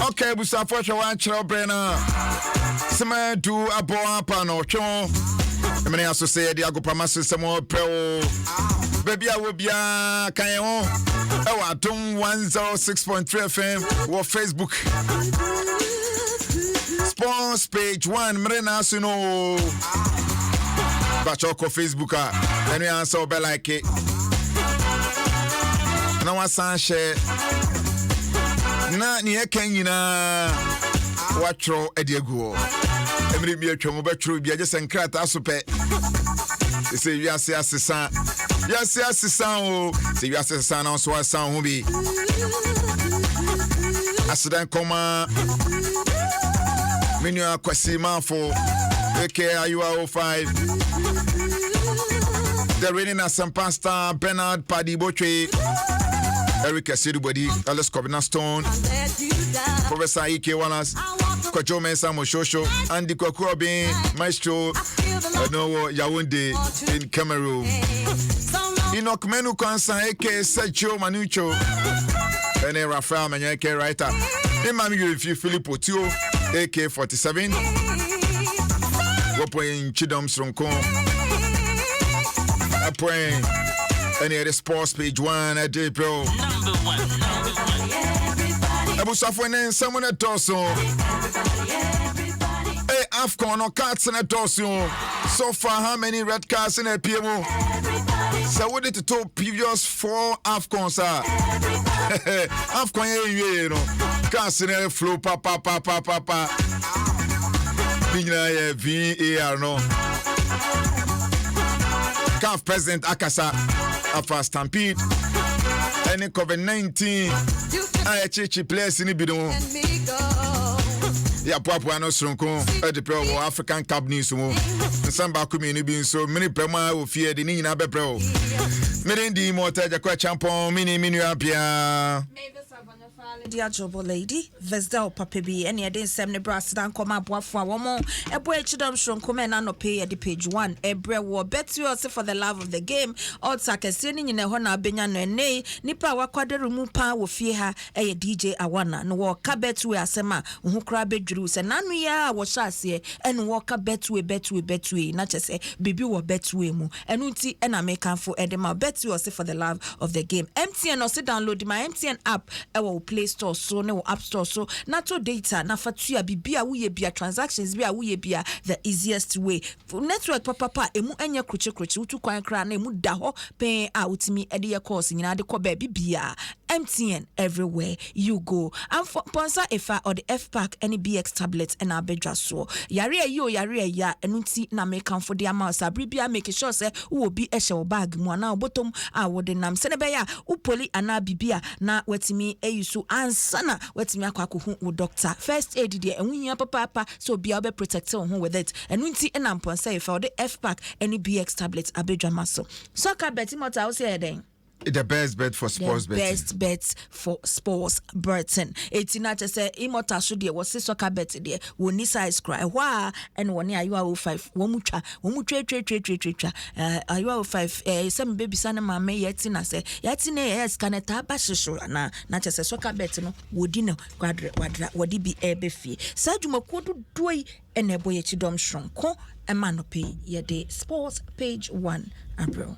Okay, busafo hwe wan kire obrena. Sema du abo apa no twon. Emene aso say de agopama system opeo. Baby a wo bia kan ho. E wa Adom 106.3 FM wo Facebook. Sports Page 1 mrena suno. Bachoko Facebook and we answer be like it. Na wasan share na ni eka nyina watro ediaguo emre bi atwa mo betro bi agese nkrata asope se wi ase asesa o se wi asesa na so asan ho bi asidan koma menu akwasi manfo Agyakwa 05 the reigning Acheampong star Bernard Paddy Boche Eric Asidubody, Alice Cobina Stone, Professor Ike Wallace, Kwajo Mensa Moshosho, Andy Kwakuobi, Maestro, no Yaounde in Cameroon. Enoch Menu Kansa, Eke Sergio Manucho, and Rafael Manyake writer. In Mami Filippo Tio, AK 47, Wopoin Chidom Sronko, Apoin. Any of the Sports Page 1 at day bro. Number one. Abu Safwan and someone at Torso. Hey, Afcon or cards in a Torso. So far, how many red cards in a PMO? So, what did the top previous 4 Afcons are? Afcon, you know, cards in a flow, papa. VAR, no. CAF President Akasa. Afa Stampede any COVID-19 Acheampong players in bidon ya poa no sronko e de pro African Cup news mo nsamba community bi so many prema ofie de ni nyina be pro merendi Immortal Agyakwa Acheampong mini apia Mavis dear jobo lady Vesdel papa bi ene e den sem ne brass dan koma boafo awomo ebo echidom shronko men na no pay at the page 1 ebre wo bet you for the love of the game all takase ni nyina ho na benya no ene nipa wakwadere mu pa wo fie ha eye DJ Awana no wo ka bet we asema ho kra bedwuru se nanu ya wo hyase ene wo ka bet we na chese bibi wo bet we mu enu nti ena mekanfo edema bet you for the love of the game MTN also download my MTN app ewo Play Store so ne App Store so na to data na fatua bibia wuye bia transactions bia wuye bia the easiest way network papa emu enye kroche utu kwan kra na emu da ho pen a utimi ede ye course nyina de ko ba bibia MTN everywhere you go and for sponsor efa or the F-Pack any BX tablet and abedra so yare ya enunti na make am for the amount sabri bia make sure say wo bi ehye wo bag mu na bottom a wo de nam se ne be ya upoli ana bibia na wetimi eyusu ansana wetimi akwakohu wo doctor first aid de enwuhia papa so bia be protect ho with it enunti na sponsor efa or the F-Pack any BX tablet abedra maso so ka beti mota wo say den the best bet for sports betting. Best bets for sports betting. It's not just say Immortal should there was soccer bet there. Woni size cry. Wah and woni Agyakwa 05. Womutra Agyakwa 05. Some baby sana mama yeti na say yeti ne yes kaneta bashisho na just say soccer bet no wodi no kwadra wodi bi ebefi. Saduma kodu doi enebo yechidom shronko emanope yede Sports Page 1 abro.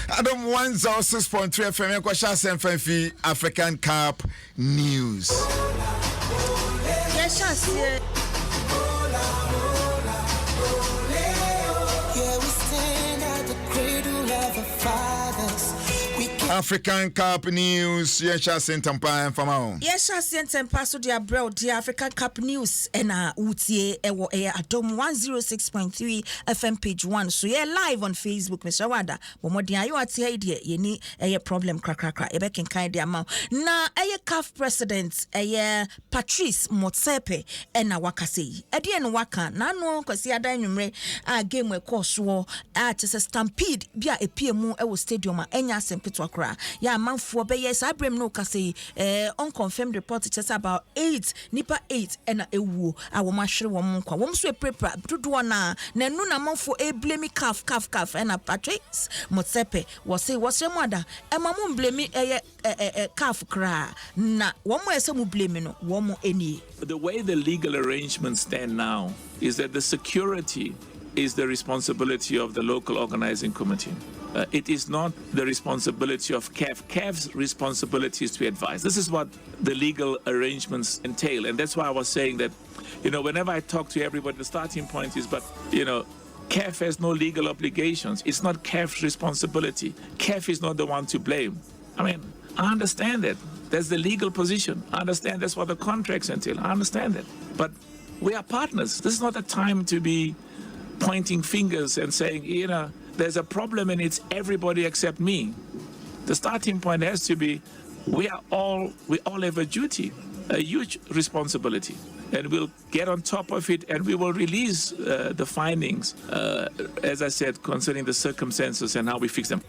Adom 106.3 FM kwasha semfefi African Cup news. Yes, yeah, we stand at the cradle of our fathers. African Cup news. Yes, Sentampa and Famao. Yes, Sentampa so dia bro the African Cup news ena utie ewo Adom 106.3 FM page 1. So yeah, live on Facebook, Mr. Wada. Bomodi ayo atie idea yeni problem krakrakra. Ebe kenkan dia ma. Na CAF president Patrice Motsepe ena wakase. Edi en waka na no kwasi ada nwumre a game we course wo a chese stampede bia epiemu ewo stadium a enya sempetwa kra. kra ya manfo be yes abrem no ka say unconfirmed report just about 8 nipa 8 ena ewu a wo mahwere wo nkwa wo so prepare dodo na nu na manfo blame calf ena Patrice Motsepe wo say wo se moda e ma mo blame calf kra na wo mo ese mo blame no wo mo eni. The way the legal arrangements stand now is that the security is the responsibility of the local organizing committee. It is not the responsibility of CAF. CAF's responsibility is to advise. This is what the legal arrangements entail. And that's why I was saying that, whenever I talk to everybody, the starting point is, CAF has no legal obligations. It's not CAF's responsibility. CAF is not the one to blame. I mean, I understand that. That's the legal position. I understand that's what the contracts entail. I understand that. But we are partners. This is not a time to be pointing fingers and saying, there's a problem and it's everybody except me. The starting point has to be, we all have a duty, a huge responsibility, and we'll get on top of it and we will release the findings, as I said, concerning the circumstances and how we fix them.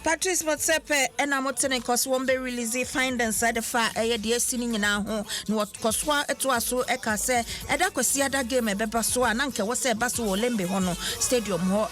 Patrice Motsepe and Amotene Coswombe release findings at the fire a sitting in our home. What Coswa etwaso eka se Edakosia da game beba so ananke was a basu lembe hono stadium ho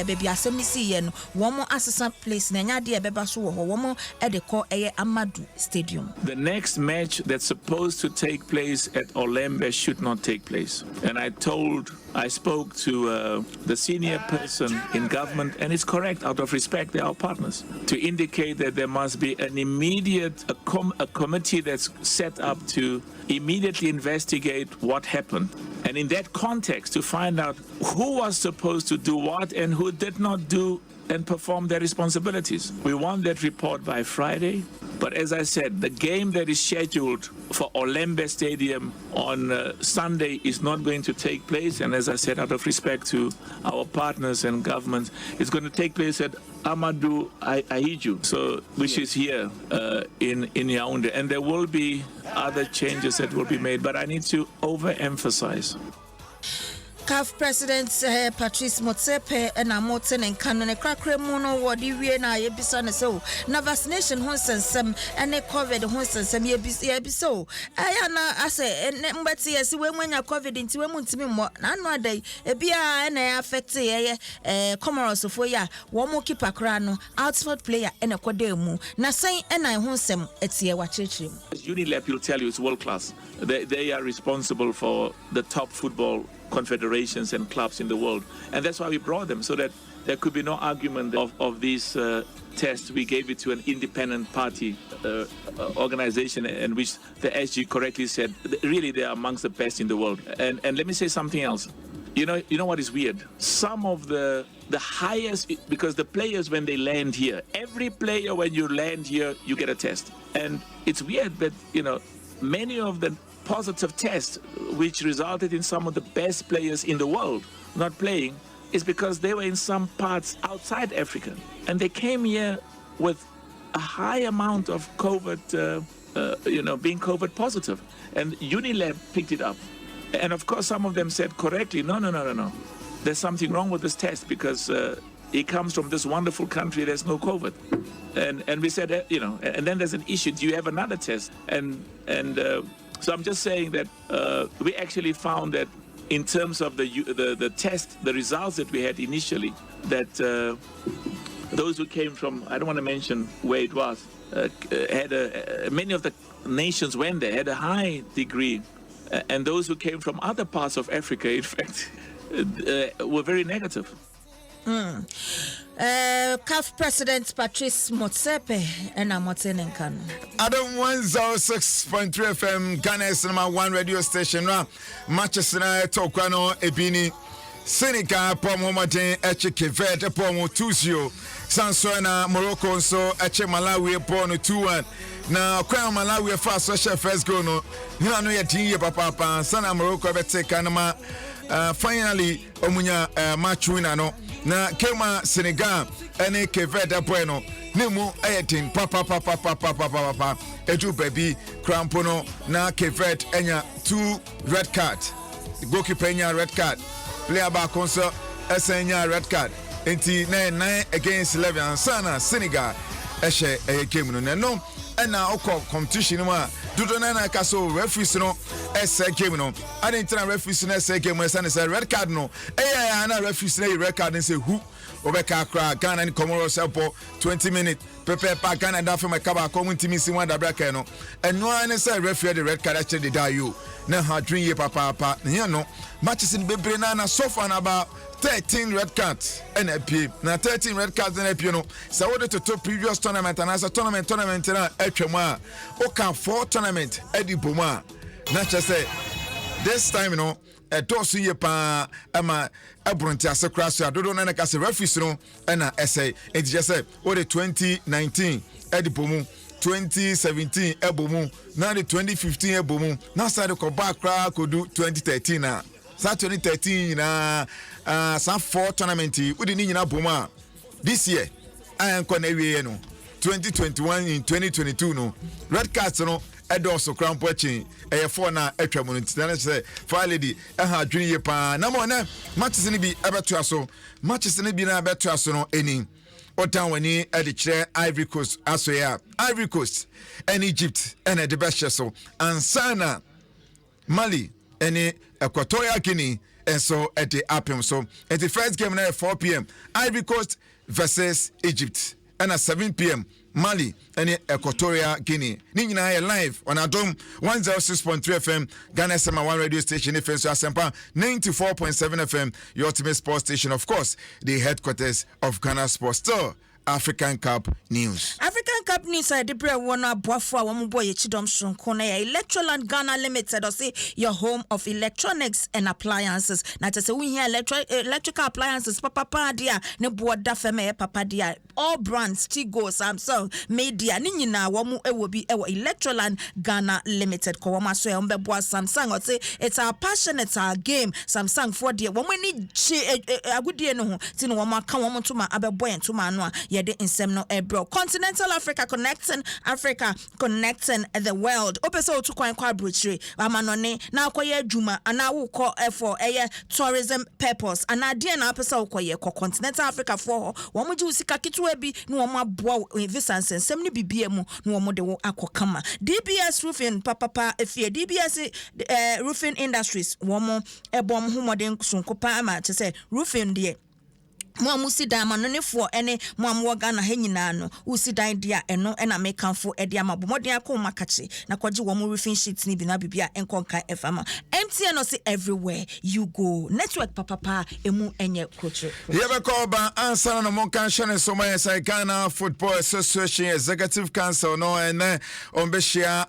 baby asemisi yen womo assistant place nanya de beba so ho womo edeko Amadu Stadium. The next match that's supposed to take place at Olembe should not take place. And I spoke to the senior person in government, and it's correct, out of respect, they are partners, to indicate that there must be an immediate, a committee that's set up to immediately investigate what happened. And in that context, to find out who was supposed to do what and who did not do and perform their responsibilities. We want that report by Friday. But as I said, the game that is scheduled for Olembe Stadium on Sunday is not going to take place. And as I said, out of respect to our partners and governments, it's going to take place at Amadou Ahidjo, which is here in Yaoundé. And there will be other changes that will be made. But I need to overemphasize. CAF President Patrice Motsepe and Amoten and Canon Cracker Mono, what you na yebison so. Na vaccination Honsensem and a COVID Honsensem yebiso. I say, and but yes, when you're COVID into a month, none day, a beer and I affect Comoros for ya, one more keeper crano, outside player and a quademu. Na say, and I Honsem, it's here watching. Unilep will tell you it's world class. They are responsible for the top football confederations and clubs in the world, and that's why we brought them, so that there could be no argument of these tests. We gave it to an independent party organization, in which the SG correctly said really they are amongst the best in the world. And let me say something else. You know what is weird? Some of the highest, because the players, when they land here, every player when you land here you get a test, and it's weird, but many of the positive tests, which resulted in some of the best players in the world not playing, is because they were in some parts outside Africa, and they came here with a high amount of COVID, being COVID positive, and Unilab picked it up, and of course some of them said correctly, no, there's something wrong with this test because it comes from this wonderful country, there's no COVID, and we said, and then there's an issue. Do you have another test? So I'm just saying that we actually found that in terms of the test, the results that we had initially, that those who came from, I don't want to mention where it was, had many of the nations went there, had a high degree, and those who came from other parts of Africa, in fact, were very negative. CAF President Patrice Motsepe and Amoten and Kan. Adom 106.3 FM, Ghana's number one radio station. Manchester Tokano Ebini Seneca Pomo Martin Acheampong Pomo Tuzio Sansona Morocco so Malawi Pono 2-1. Now Kwame Malawi first goal no. You know your team papa Sana Morocco bete kanama. Finally omunya match winner no. Na Kema Senegal ene Keveda Bueno nemu ayatin papa edu baby crampono na Kevet enya 2 red card, the goalkeeper enya red card, player back also enya red card, enti 9 against 11 sana Senegal ɛhyɛ game no no ɛna okɔ competition mu a dodo na ka so referees no ɛsɛ game no adentina referees no ɛsɛ game ɛsɛ ne sɛ red card no ɛyɛ na referees no red card no sɛ hu obeka akra Ghana and Comoros Airport 20 minutes Pepe pa Ghana da from Kaba community si one da braka no and no one say referee the red card actually die you na ha dream ye papa you know matches in bebre na so far about 13 red cards and AP na 13 red cards and AP no so what to previous tournament and as a tournament na etwema o kan 4 tournament ediboma na say this time you know dosu ye pa ama abronti asakra so adodo na ka se referees no na essay it just say o the 2019 edipomu 2017 ebomu na the 2015 ebomu na sa de ko back kra kodu 2013 na sa 2013 na sa 4 tournament udi ni nyina bomu a this year ayanko na wie no 2021 in 2022 no red cards no edoso crampo chin for na etwa mu ntana say fa lady ha adwene ye pa na mo na matches ni bi abeto aso matches ni bi na abeto aso no eni otan wani e de kire Ivory Coast aso ya Ivory Coast and Egypt and the best so ansana Mali and Equatorial Guinea and so at the Acheampong so at the first game now at 4 p.m. Ivory Coast versus Egypt and at 7 p.m. Mali and Equatorial Guinea. Nina live on Adom 106.3 FM, Ghana SM1 radio station, FM so Asempa 94.7 FM, your ultimate sports station, of course, the headquarters of Ghana Sports Store. African Cup News. African Cup News I debre wona boafo a wo boy Chidom Shonko na Electroland Ghana Limited or say your home of electronics and appliances. Na te say we here electrical appliances papa dia ne boda feme papa dia all brands Tigo Samsung Media ni nyina wo mu ewo bi ewo Electroland Ghana Limited ko wo ma so e mbe boa Samsung or say it's our passion, it's our game. Samsung for dia wo mani agudie no ho ti no wo ma ka wo mo tuma abeboy ntuma no a yede insem no ebro Continental Africa connecting the world opeso to kwan kwa brochire Amanor ne na akoye adwuma ana wo ko for tourism purpose ana de na apesa wo koye Continental Africa for wo mo ji usika kitwa bi no wo aboa visa nsem ne bibie mu no wo mo de wo akokama DBS roofing papa efie DBS roofing industries wo mo ebom homoden sunkopa ama che say roofing de mo amusida manonefo ene mo amwoga na hanyina no usida dia eno ena mekanfo ede amabomoden akoma kache na kwaje wo mo roofing sheet ni bi na bibia enkonka efama MTN no say everywhere you go network papa emu enye kocho yebe ko ba ansana no mon kan shane so my say Ghana Football Association Executive Council no ene ombeshia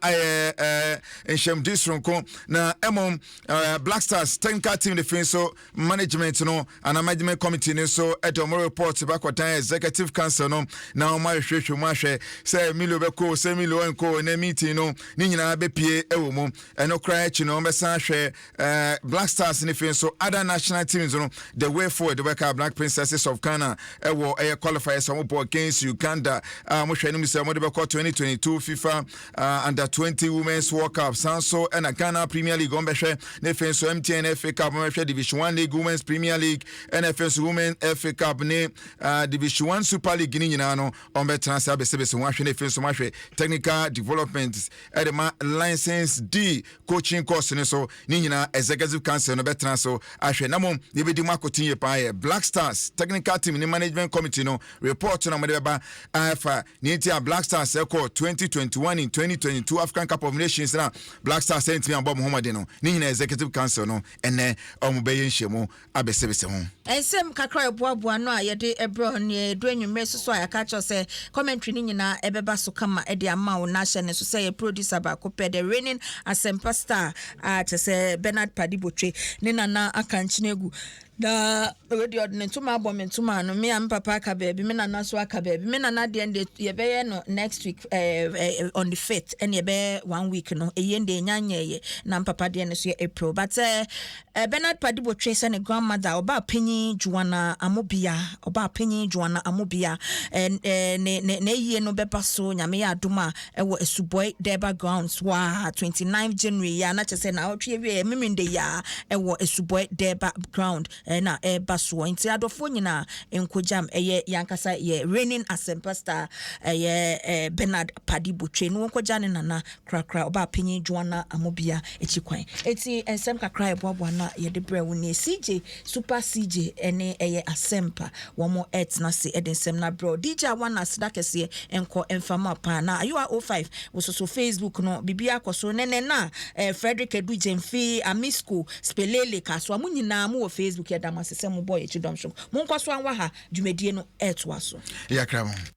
enshem disronko na emom Black Stars technical team defense so management no and management committee no so Adom report back what executive council no na ma hwehwe mu ahwe say milo beko say milo enko na meeting no ni nyina be pie ewo mu eno cry chi no besan hwe Black Stars ni fin so other national teams no the way forward the worker Black Princesses of Ghana ewo qualifiers some ball against Uganda mo hwe no say mo de beko 2022 FIFA under 20 women's World Cup sanso and Ghana Premier League on be hwe ne fin so MTN FA Cup mo hwe Division 1 League Women's Premier League NFS Women FA Cup ne Division 1 Super League ni nyina no on be transfer be se so hwe ne fin so hwe technical development edema license D coaching course ne so ni nyina executive council no betra so ahwe na mom ye bedi makotinye pa Black Stars technical team ni management committee no report na mo de ba afa ni tia Black Stars eko 2021 in 2022 African Cup of Nations na Black Stars sent me abo Muhammad no ni nyina executive council no ene omubeyi nhemu abesebese ho ensem kakra boaboa no a yede ebro ne do anwumre so ayaka cho say commentary ni nyina ebeba so kama e de ama wo na hye ne so say producer ba ko pe the reigning asempa star to say Bernard Padibotwe ne nana akanchi negu da radio ordinance to ma bom ntuma no me am papa aka baby me nana so aka baby me nana de ende ye be no next week on the 5th and ye be 1 week no e yende nyanye na papa de ne so April but Bernard Padibotwe say ne grandmother oba panyi Juana Amobia ne ye no beba so nyame ya adoma e wo Esuboy Deba grounds wa 29 January ya na che say na otwe wie memende ya e wo Esuboy Deba ground na baso nti adofo nyina enkojam yankasa ye reigning asempa star Bernard Padibotwe no nkɔgya ne nana krakra oba panyin Joanna Amobia ekikwan eti ensem kakra eboabo na ye de brɛ woni CJ Super CJ ene asempa womo etna se edensem na bro DJ One asida kese enko enfama pa na ayo 05 wososo Facebook no bibia koso nene na Frederick Edu Jemfi Amisco Spelele kaso amunyina mu wo Facebook ya damasese mu boy Echidom show mu nkoso anwa ha dwumadie no etwa so yakra